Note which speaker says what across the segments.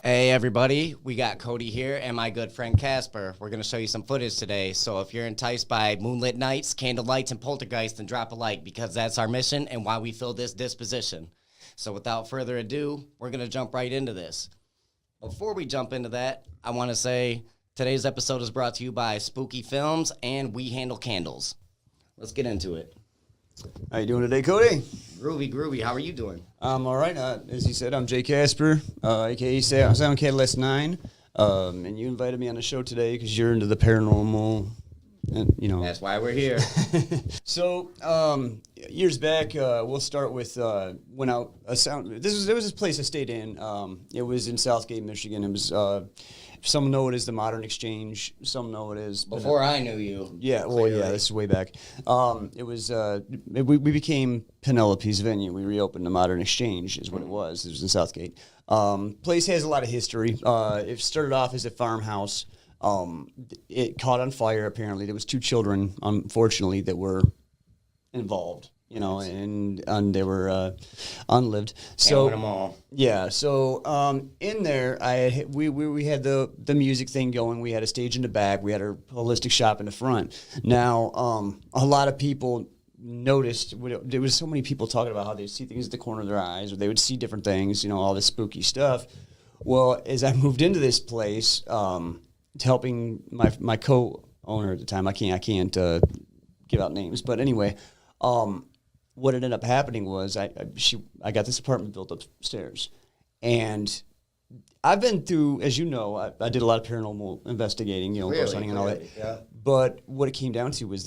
Speaker 1: Hey everybody, we got Kody here and my good friend Casper. We're going to show you some footage today, so if you're enticed by moonlit nights, candle lights, and poltergeist, then drop a like because that's our mission and why we feel this disposition. So without further ado, we're going to jump right into this. Before we jump into that, I want to say today's episode is brought to you by Spooky Films and We Handle Candles. Let's get into it.
Speaker 2: How you doing today, Kody?
Speaker 1: Groovy. How are you doing?
Speaker 2: I'm all right. As he said, I'm Jay Casper, a.k.a. Sound Catalyst 9. And you invited me on the show today because you're into the paranormal. And, you know.
Speaker 1: That's why we're here.
Speaker 2: So, years back, we'll start with there was this place I stayed in. It was in Southgate, Michigan. It was some know it as the Modern Exchange. Some know it as
Speaker 1: Before I knew you.
Speaker 2: Yeah, well, yeah, this is way back. It was we became Penelope's venue. We reopened the Modern Exchange, is what it was. It was in Southgate. Place has a lot of history. It started off as a farmhouse. It caught on fire. Apparently, there was 2 children, unfortunately, that were involved. You know, and they were unlived. So
Speaker 1: them all.
Speaker 2: Yeah. So in there, we had the music thing going. We had a stage in the back. We had our holistic shop in the front. Now, a lot of people noticed there was so many people talking about how they see things at the corner of their eyes, or they would see different things. You know, all this spooky stuff. Well, as I moved into this place, helping my co-owner at the time, I can't give out names, but anyway. What ended up happening was I got this apartment built upstairs, and I've been through, as you know, I did a lot of paranormal investigating, you know, ghost hunting and all that.
Speaker 1: Yeah.
Speaker 2: But what it came down to was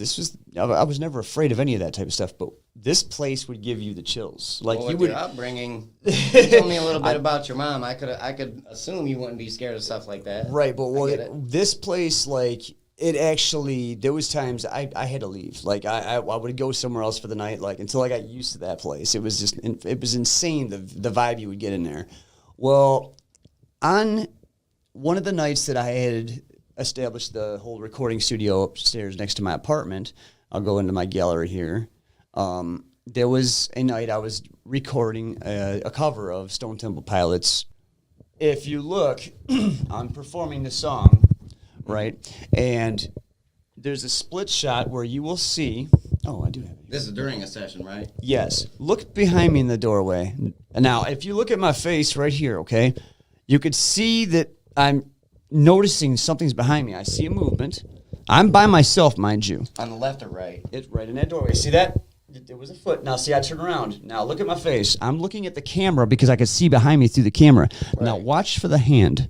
Speaker 2: I was never afraid of any of that type of stuff, but this place would give you the chills. Like
Speaker 1: well,
Speaker 2: you would
Speaker 1: your upbringing. You told me a little bit about your mom. I could assume you wouldn't be scared of stuff like that.
Speaker 2: Right, but this place, like. It actually, there was times I had to leave. Like, I would go somewhere else for the night, like, until I got used to that place. It was insane, the vibe you would get in there. Well, on one of the nights that I had established the whole recording studio upstairs next to my apartment, I'll go into my gallery here, there was a night I was recording a cover of Stone Temple Pilots. If you look, I'm performing the song. Right, and there's a split shot where you will see. Oh, I do have it.
Speaker 1: This is during a session, right?
Speaker 2: Yes. Look behind me in the doorway. Now, if you look at my face right here, okay, you could see that I'm noticing something's behind me. I see a movement. I'm by myself, mind you.
Speaker 1: On the left or right?
Speaker 2: It's right in that doorway. See that? There was a foot. Now, see, I turn around. Now, look at my face. I'm looking at the camera because I could see behind me through the camera. Right. Now, watch for the hand.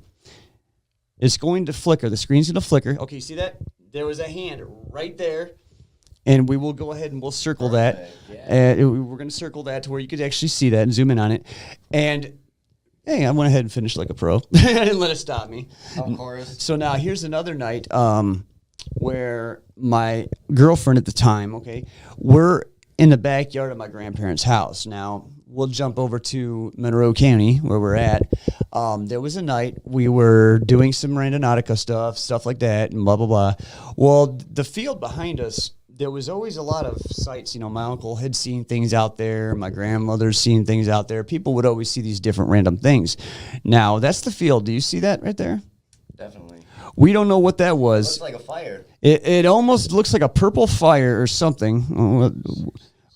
Speaker 2: It's going to flicker. The screen's going to flicker. Okay, you see that? There was a hand right there. And we will go ahead and we'll circle that. Yeah. We're going to circle that to where you could actually see that and zoom in on it. And, hey, I went ahead and finished like a pro. I didn't let it stop me.
Speaker 1: Of course.
Speaker 2: So now here's another night where my girlfriend at the time, okay, we're in the backyard of my grandparents' house. Now, we'll jump over to Monroe County, where we're at. There was a night we were doing some randonautica stuff like that, and blah, blah, blah. Well, the field behind us, there was always a lot of sights. You know, my uncle had seen things out there. My grandmother's seen things out there. People would always see these different random things. Now, that's the field. Do you see that right there?
Speaker 1: Definitely.
Speaker 2: We don't know what that was.
Speaker 1: It looks like a fire.
Speaker 2: It almost looks like a purple fire or something.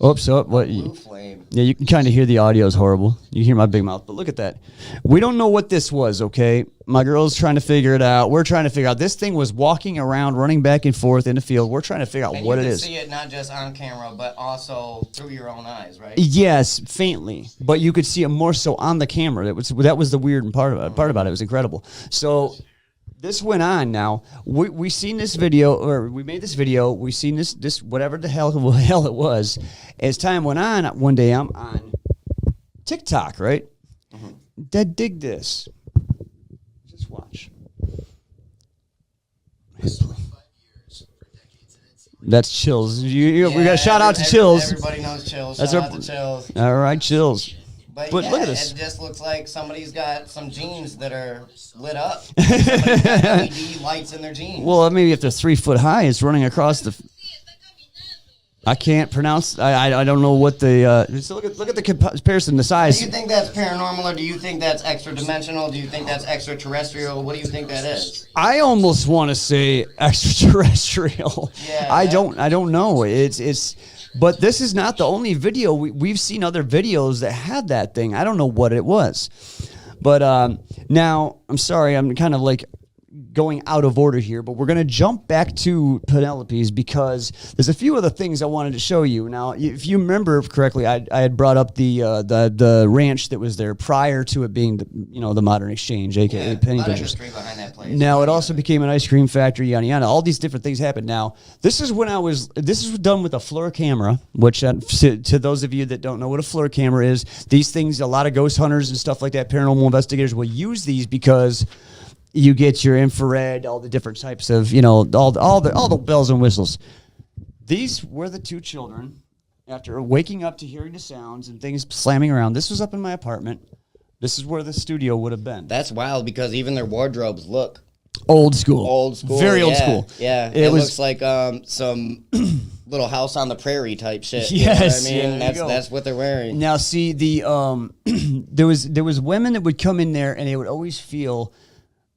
Speaker 2: Oops, what?
Speaker 1: Blue flame.
Speaker 2: Yeah, you can kind of hear the audio is horrible. You hear my big mouth, but look at that. We don't know what this was, okay? My girl's trying to figure it out. We're trying to figure out. This thing was walking around, running back and forth in the field. We're trying to figure out what it is.
Speaker 1: And you could see it not just on camera, but also through your own eyes, right?
Speaker 2: Yes, faintly. But you could see it more so on the camera. That was the weird part about it. It was incredible. So this went on now. We seen this video, or we made this video. We seen this whatever the hell it was. As time went on, one day I'm on TikTok, right? Mm-hmm. Dig this. Just watch. That's Chills. We got a shout out to Chills.
Speaker 1: Everybody knows Chills. Shout out to Chills.
Speaker 2: All right, Chills.
Speaker 1: But
Speaker 2: yeah, look at this.
Speaker 1: It just looks like somebody's got some jeans that are lit up. Somebody's got LED lights in their jeans.
Speaker 2: Well, maybe if they're 3 foot high, it's running across the... I can't pronounce. I don't know what the. Just look at the comparison, the size.
Speaker 1: Do you think that's paranormal, or do you think that's extra dimensional? Do you think that's extraterrestrial? What do you think that is?
Speaker 2: I almost want to say extraterrestrial.
Speaker 1: Yeah.
Speaker 2: I don't know. It's. But this is not the only video. We've seen other videos that had that thing. I don't know what it was. But now, I'm sorry, I'm kind of like going out of order here, but we're going to jump back to Penelope's because there's a few other things I wanted to show you. Now, if you remember correctly, I had brought up the ranch that was there prior to it being the Modern Exchange, aka Penny Pinchers.
Speaker 1: Behind that place.
Speaker 2: Now it also became an ice cream factory, yada yada. All these different things happened. Now this is done with a FLIR camera, which to those of you that don't know what a FLIR camera is, these things, a lot of ghost hunters and stuff like that, paranormal investigators will use these because you get your infrared, all the different types of, all the bells and whistles. These were the two children after waking up to hearing the sounds and things slamming around. This was up in my apartment. This is where the studio would have been.
Speaker 1: That's wild because even their wardrobes look
Speaker 2: old school.
Speaker 1: Old school.
Speaker 2: Very old school.
Speaker 1: Yeah. It looks like some Little House on the Prairie type shit.
Speaker 2: Yes.
Speaker 1: You know what I mean? That's what they're wearing.
Speaker 2: Now see there was women that would come in there and they would always feel.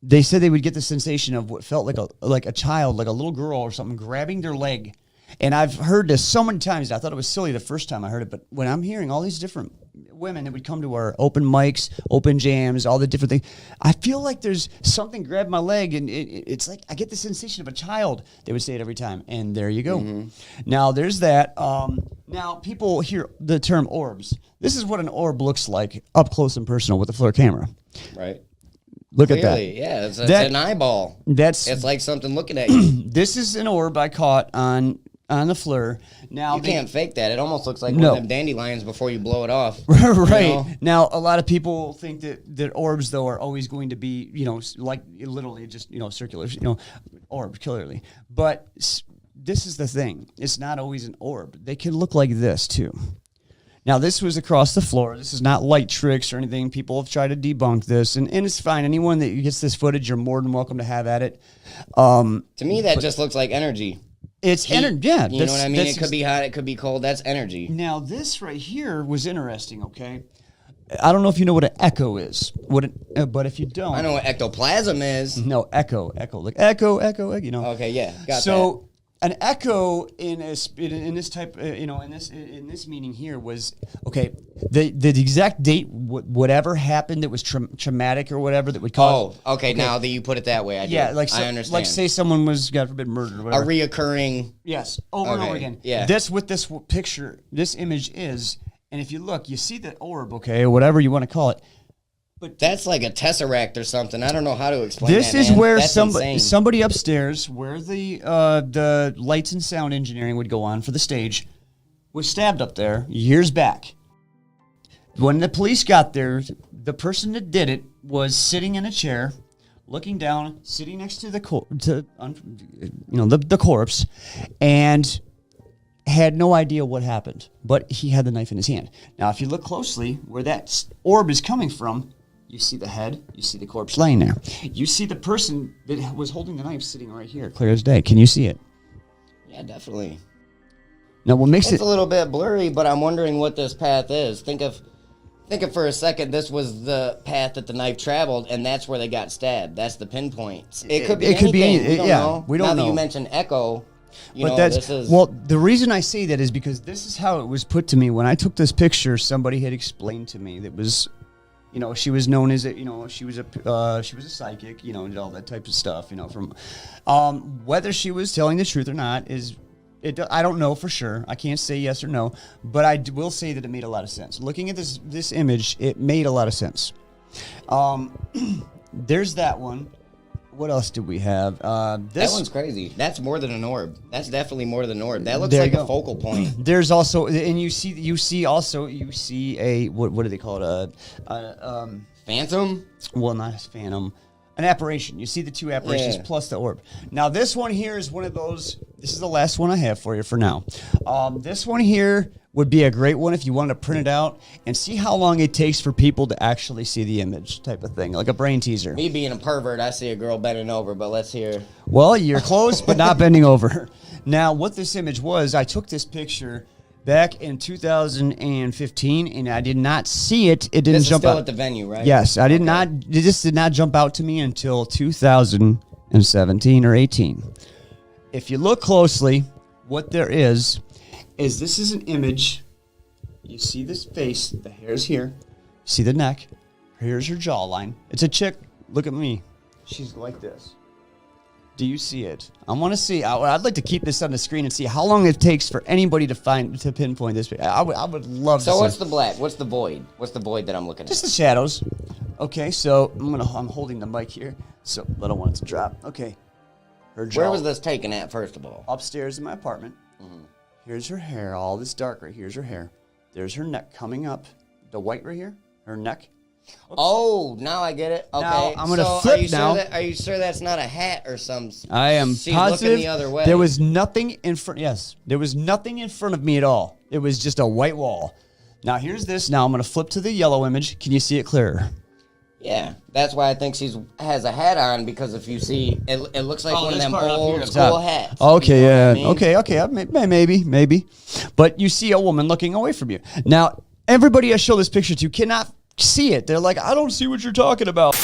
Speaker 2: They said they would get the sensation of what felt like a child, like a little girl or something, grabbing their leg. And I've heard this so many times. I thought it was silly the first time I heard it, but when I'm hearing all these different women that would come to our open mics, open jams, all the different things, I feel like there's something grabbed my leg, and it's like I get the sensation of a child. They would say it every time, and there you go. Mm-hmm. Now there's that. Now people hear the term orbs. This is what an orb looks like up close and personal with a FLIR camera.
Speaker 1: Right.
Speaker 2: Look
Speaker 1: Clearly,
Speaker 2: at that.
Speaker 1: Yeah, it's an eyeball.
Speaker 2: It's
Speaker 1: like something looking at you.
Speaker 2: This is an orb I caught on the FLIR. Now
Speaker 1: you can't fake that. It almost looks like one of them dandelions before you blow it off.
Speaker 2: Right. Now, a lot of people think that orbs, though, are always going to be, like literally just, circular, orbs, clearly. But this is the thing. It's not always an orb. They can look like this, too. Now, this was across the floor. This is not light tricks or anything. People have tried to debunk this, and it's fine. Anyone that gets this footage, you're more than welcome to have at it.
Speaker 1: To me, that just looks like energy.
Speaker 2: It's energy, yeah.
Speaker 1: You know what I mean? It could be hot, it could be cold. That's energy.
Speaker 2: Now, this right here was interesting, okay? I don't know if you know what an echo is, but if you don't...
Speaker 1: I know what ectoplasm is.
Speaker 2: No, echo. Like echo,
Speaker 1: Okay, yeah, got that.
Speaker 2: So... An echo in this type, in this meaning here was okay. The exact date, whatever happened that was traumatic or whatever that would cause.
Speaker 1: Oh, okay. Now that you put it that way, I understand.
Speaker 2: Like say someone was, God forbid, murdered or whatever.
Speaker 1: A reoccurring.
Speaker 2: Yes, over and over again.
Speaker 1: Yeah.
Speaker 2: This picture, this image is, and if you look, you see that orb, okay, or whatever you want to call it.
Speaker 1: But that's like a tesseract or something. I don't know how to explain
Speaker 2: this
Speaker 1: that,
Speaker 2: is
Speaker 1: man.
Speaker 2: where
Speaker 1: That's
Speaker 2: somebody upstairs, where the lights and sound engineering would go on for the stage, was stabbed up there years back. When the police got there, the person that did it was sitting in a chair, looking down, sitting next to the corpse, and had no idea what happened. But he had the knife in his hand. Now, if you look closely, where that orb is coming from. You see the head, you see the corpse laying there. You see the person that was holding the knife sitting right here, clear as day. Can you see it?
Speaker 1: Yeah, definitely.
Speaker 2: Now, what makes
Speaker 1: it's a little bit blurry, but I'm wondering what this path is. Think of for a second, this was the path that the knife traveled, and that's where they got stabbed. That's the pinpoint. It could be anything. Could be anything.
Speaker 2: We don't know.
Speaker 1: Now that you mentioned echo,
Speaker 2: the reason I say that is because this is how it was put to me. When I took this picture, somebody had explained to me that was... she was known as she was a psychic, and all that type of stuff, from whether she was telling the truth or not I don't know for sure. I can't say yes or no, but I will say that it made a lot of sense. Looking at this image, it made a lot of sense. There's that one. What else did we have?
Speaker 1: That one's crazy. That's more than an orb. That's definitely more than an orb. That looks like a focal point.
Speaker 2: There's also, and you see a what do they call it?
Speaker 1: Phantom?
Speaker 2: Well, not a phantom. an apparition. You see the two apparitions plus the orb. Now, this one here is one of those. This is the last one I have for you for now. This one here would be a great one if you wanted to print it out and see how long it takes for people to actually see the image type of thing, like a brain teaser.
Speaker 1: Me being a pervert, I see a girl bending over, but let's hear.
Speaker 2: Well, you're close, but not bending over. Now, what this image was, I took this picture back in 2015, and I did not see it. It didn't jump out.
Speaker 1: Still at the venue, right?
Speaker 2: Yes, I did not. It just did not jump out to me until 2017 or 18. If you look closely, what there is this is an image. You see this face, the hair's here. See the neck. Here's her jawline. It's a chick. Look at me. She's like this. Do you see it? I want to see. I'd like to keep this on the screen and see how long it takes for anybody to pinpoint this. I would love to.
Speaker 1: So what's the black? What's the void? What's the void that I'm looking at?
Speaker 2: Just the shadows. Okay, so I'm holding the mic here, so I don't want it to drop. Okay. Her jaw.
Speaker 1: Where was this taken at, first of all?
Speaker 2: Upstairs in my apartment. Mm-hmm. Here's her hair, all this dark right here's her hair. There's her neck coming up. The white right here, her neck.
Speaker 1: Oops. Oh, now I get it. Okay,
Speaker 2: now, I'm gonna flip now.
Speaker 1: Are you sure that's not a hat or some?
Speaker 2: I am positive.
Speaker 1: Looking the other way.
Speaker 2: There was nothing in front. Yes, there was nothing in front of me at all. It was just a white wall. Now here's this. Now I'm gonna flip to the yellow image. Can you see it clearer?
Speaker 1: Yeah, that's why I think has a hat on, because if you see, it looks like one of them old school hats.
Speaker 2: Okay,
Speaker 1: you know
Speaker 2: yeah,
Speaker 1: what I mean?
Speaker 2: okay, maybe. But you see a woman looking away from you. Now, everybody I show this picture to cannot see it. They're like, I don't see what you're talking about.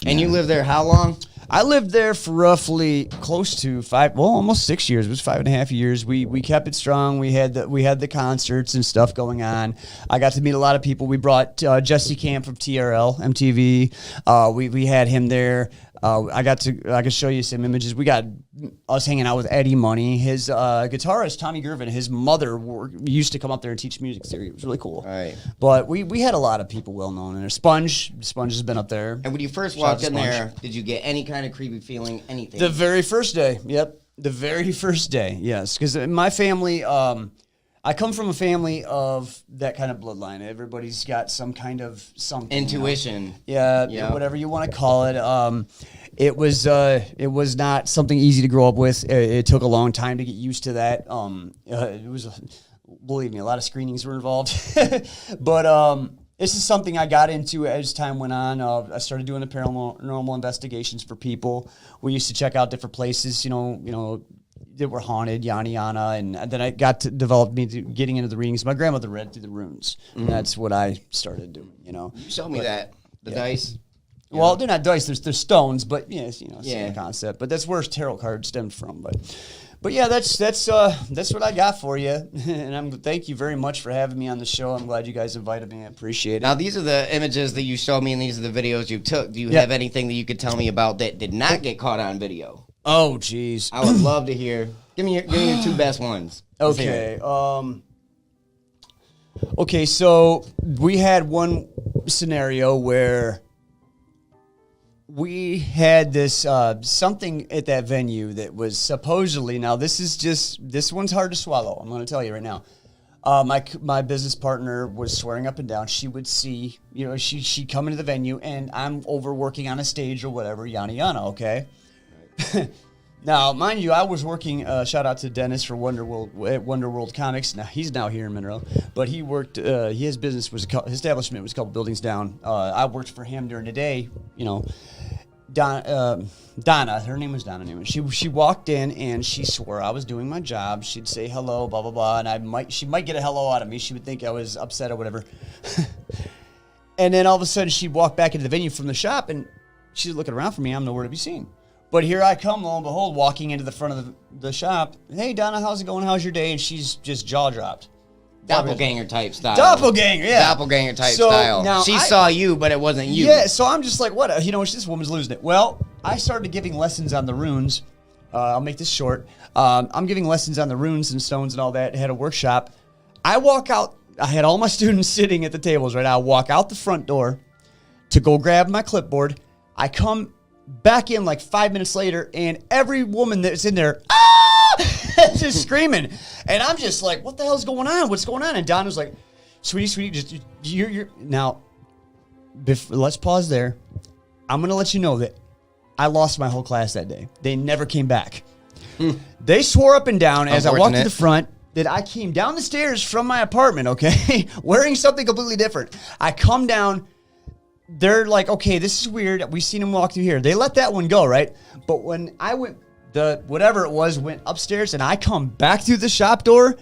Speaker 1: And you lived there how long?
Speaker 2: I lived there for roughly close to almost 6 years. It was 5.5 years. We kept it strong. We had the concerts and stuff going on. I got to meet a lot of people. We brought Jesse Camp from TRL, MTV. We had him there. I could show you some images. We got us hanging out with Eddie Money. His guitarist, Tommy Gervin, his mother used to come up there and teach music theory. It was really cool.
Speaker 1: Right.
Speaker 2: But we had a lot of people well known in there. Sponge has been up there.
Speaker 1: And when you first walked in there, did you get any kind of creepy feeling, anything?
Speaker 2: The very first day. Yep. The very first day. Yes. Because in my family, I come from a family of that kind of bloodline. Everybody's got some kind of something.
Speaker 1: Intuition.
Speaker 2: Yeah, whatever you want to call it. It was not something easy to grow up with. It took a long time to get used to that. It was, believe me, a lot of screenings were involved. But this is something I got into as time went on. I started doing the paranormal investigations for people. We used to check out different places, you know, that were haunted, yada yada, and then I got to develop me getting into the readings. My grandmother read through the runes, and that's what I started doing. You
Speaker 1: showed me that the dice.
Speaker 2: Well, they're not dice; they're stones, but yes, same concept. But that's where tarot cards stemmed from. But yeah, that's what I got for you, and thank you very much for having me on the show. I'm glad you guys invited me. I appreciate it.
Speaker 1: Now, these are the images that you showed me, and these are the videos you took. Do you have anything that you could tell me about that did not get caught on video?
Speaker 2: Oh, geez.
Speaker 1: I would love to hear. Give me your two best ones.
Speaker 2: Okay. Okay, so we had one scenario where we had this something at that venue that was supposedly, now this one's hard to swallow. I'm going to tell you right now. My business partner was swearing up and down. She would see, she'd come into the venue, and I'm over working on a stage or whatever, yada yada, okay? Now, mind you, I was working, shout out to Dennis for Wonder World Comics. Now, he's now here in Monroe, but he worked, his business his establishment was a couple buildings down. I worked for him during the day, Donna, her name was Donna Newman. She walked in and she swore I was doing my job. She'd say hello, blah, blah, blah, and she might get a hello out of me. She would think I was upset or whatever. And then all of a sudden, she'd walk back into the venue from the shop, and she's looking around for me. I'm nowhere to be seen. But here I come, lo and behold, walking into the front of the shop. Hey, Donna, how's it going? How's your day? And she's just jaw-dropped.
Speaker 1: Doppelganger type style.
Speaker 2: Doppelganger, yeah.
Speaker 1: Doppelganger type style.
Speaker 2: Now
Speaker 1: she saw you, but it wasn't you.
Speaker 2: Yeah, so I'm just like, what? This woman's losing it. Well, I started giving lessons on the runes. I'll make this short. I'm giving lessons on the runes and stones and all that. I had a workshop. I walk out. I had all my students sitting at the tables right now. I walk out the front door to go grab my clipboard. I come back in like 5 minutes later, and every woman that's in there, just screaming. And I'm just like, what the hell's going on? What's going on? And Donna's like, sweetie, just you're now. Let's pause there. I'm gonna let you know that I lost my whole class that day. They never came back. They swore up and down as I walked to the front that I came down the stairs from my apartment, okay, wearing something completely different. I come down. They're like, okay, this is weird. We've seen him walk through here. They let that one go, right? But when I went, whatever it was, went upstairs and I come back through the shop door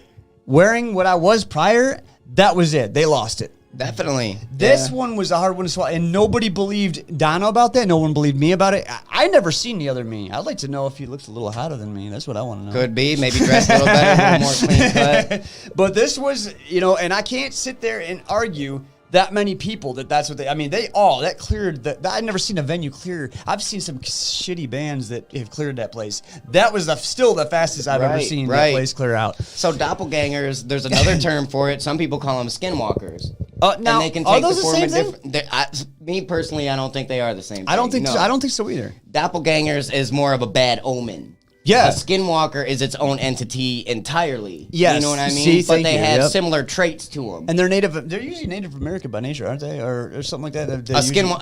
Speaker 2: wearing what I was prior, that was it. They lost it.
Speaker 1: Definitely.
Speaker 2: This one was a hard one to swallow, and nobody believed Donna about that. No one believed me about it. I never seen the other me. I'd like to know if he looks a little hotter than me. That's what I want to know.
Speaker 1: Could be. Maybe dressed a little better, a little more clean cut.
Speaker 2: But this was, and I can't sit there and argue that many people that's what that cleared I've never seen a venue clear. I've seen some shitty bands that have cleared that place. That was still the fastest I've ever seen that place clear out.
Speaker 1: So doppelgangers, there's another term for it. Some people call them skinwalkers.
Speaker 2: Now,
Speaker 1: and they can take
Speaker 2: are those
Speaker 1: the form
Speaker 2: the
Speaker 1: of
Speaker 2: same
Speaker 1: different. Me personally, I don't think they are the same thing.
Speaker 2: I don't think so. I don't think so either.
Speaker 1: Doppelgangers is more of a bad omen.
Speaker 2: Yeah.
Speaker 1: A skinwalker is its own entity entirely.
Speaker 2: Yes.
Speaker 1: You know what I mean?
Speaker 2: See,
Speaker 1: but they have
Speaker 2: Yep.
Speaker 1: similar traits to them.
Speaker 2: And they're usually Native American by nature, aren't they? Or something like that.
Speaker 1: A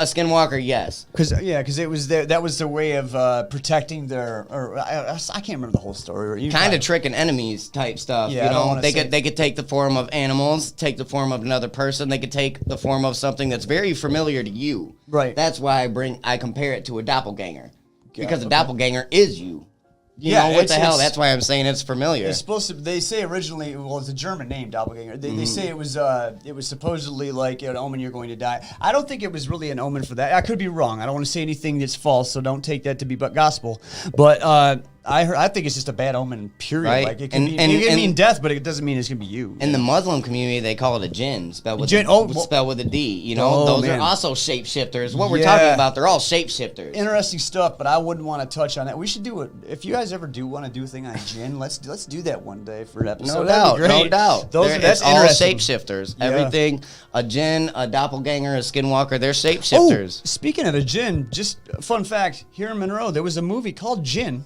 Speaker 1: skinwalker, yes.
Speaker 2: Because it was that was their way of protecting their. Or I can't remember the whole story.
Speaker 1: Kind of tricking enemies type stuff.
Speaker 2: Yeah, I don't wanna
Speaker 1: they
Speaker 2: say-
Speaker 1: could take the form of animals, take the form of another person. They could take the form of something that's very familiar to you.
Speaker 2: Right.
Speaker 1: That's why I compare it to a doppelganger, because a doppelganger is you. You know what the hell? That's why I'm saying it's familiar.
Speaker 2: It's supposed to. They say originally, well, it's a German name, doppelganger. They say it was supposedly like an omen you're going to die. I don't think it was really an omen for that. I could be wrong. I don't want to say anything that's false, so don't take that to be but gospel. But I think it's just a bad omen. Period.
Speaker 1: Right.
Speaker 2: Like it can mean death, but it doesn't mean it's gonna be you.
Speaker 1: In the Muslim community, they call it a jinn, spelled with a D. Those are also shapeshifters. What we're talking about, they're all shapeshifters.
Speaker 2: Interesting stuff, but I wouldn't want to touch on that. We should do it if you guys ever do want to do a thing on jinn. Let's do that one day for an episode.
Speaker 1: No doubt. That's all
Speaker 2: interesting.
Speaker 1: shapeshifters.
Speaker 2: Yeah.
Speaker 1: Everything, a jinn, a doppelganger, a skinwalker, they're shapeshifters.
Speaker 2: Oh, speaking of a jinn, just a fun fact: here in Monroe, there was a movie called Jinn.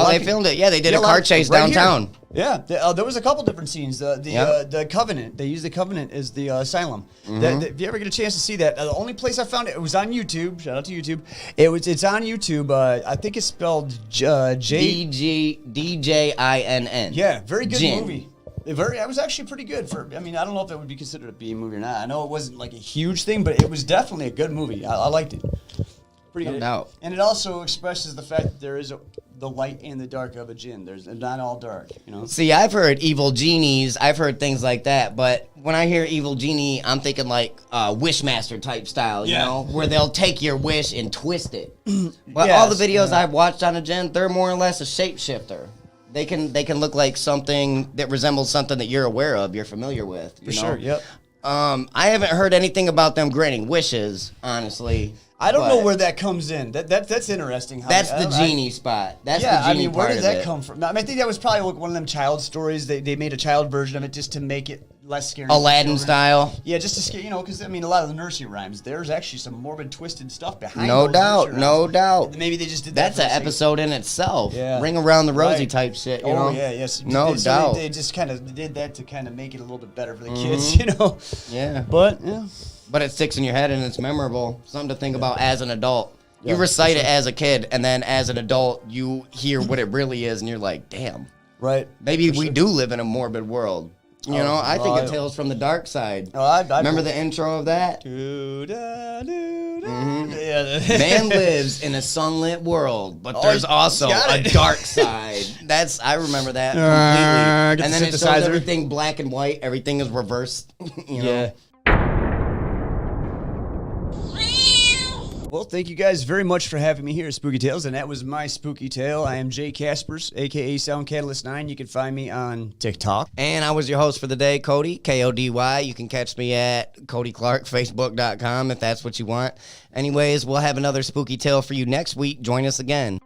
Speaker 1: They filmed it. Yeah, they did a car chase downtown.
Speaker 2: Here. Yeah, there was a couple different scenes. The Covenant. They used the Covenant as the asylum. If you ever get a chance to see that, the only place I found it was on YouTube. Shout out to YouTube. It's on YouTube. I think it's spelled
Speaker 1: DJINN.
Speaker 2: Yeah, very good
Speaker 1: Jinn.
Speaker 2: movie. It was actually pretty good I don't know if it would be considered a B movie or not. I know it wasn't like a huge thing, but it was definitely a good movie. I liked it. Pretty good.
Speaker 1: doubt.
Speaker 2: And it also expresses the fact that there is the light and the dark of a jinn. There's not all dark,
Speaker 1: See, I've heard evil genies. I've heard things like that. But when I hear evil genie, I'm thinking like Wishmaster type style, you know, where they'll take your wish and twist it. But all the videos I've watched on a jinn, they're more or less a shapeshifter. They can look like something that resembles something that you're aware of, you're familiar with. You know?
Speaker 2: Sure, yep.
Speaker 1: I haven't heard anything about them granting wishes, honestly.
Speaker 2: I don't know where that comes in. That's interesting.
Speaker 1: That's the genie spot. That's the genie part
Speaker 2: where did that
Speaker 1: of it.
Speaker 2: come from? I think that was probably like one of them child stories. They made a child version of it just to make it less scary.
Speaker 1: Aladdin style.
Speaker 2: Yeah, just to scare, because a lot of the nursery rhymes, there's actually some morbid, twisted stuff behind.
Speaker 1: No
Speaker 2: those
Speaker 1: doubt,
Speaker 2: nursery
Speaker 1: no
Speaker 2: rhymes.
Speaker 1: doubt.
Speaker 2: Maybe they just did that.
Speaker 1: That's an episode in itself.
Speaker 2: Yeah.
Speaker 1: Ring around the rosy
Speaker 2: Right.
Speaker 1: type shit. You know?
Speaker 2: Yeah, yes.
Speaker 1: No
Speaker 2: So
Speaker 1: doubt.
Speaker 2: They just kind of did that to kind of make it a little bit better for the
Speaker 1: Mm-hmm.
Speaker 2: kids,
Speaker 1: Yeah.
Speaker 2: But yeah.
Speaker 1: But it sticks in your head and it's memorable. Something to think about as an adult.
Speaker 2: Yeah,
Speaker 1: You recite
Speaker 2: for
Speaker 1: it as a kid, and then as an adult, you hear what it really is, and you're like, damn.
Speaker 2: Right.
Speaker 1: Maybe we do live in a morbid world. You know, I think of Tales from the Dark Side. Remember the intro of that? Man lives in a sunlit world, but there's also a dark side. I remember that completely. And then it shows everything black and white. Everything is reversed. You know?
Speaker 2: Well, thank you guys very much for having me here at Spooky Tales, and that was my spooky tale. I am Jay Caspers, a.k.a. Sound Catalyst 9. You can find me on TikTok.
Speaker 1: And I was your host for the day, Kody, K-O-D-Y. You can catch me at Kody Clark, Facebook.com if that's what you want. Anyways, we'll have another spooky tale for you next week. Join us again.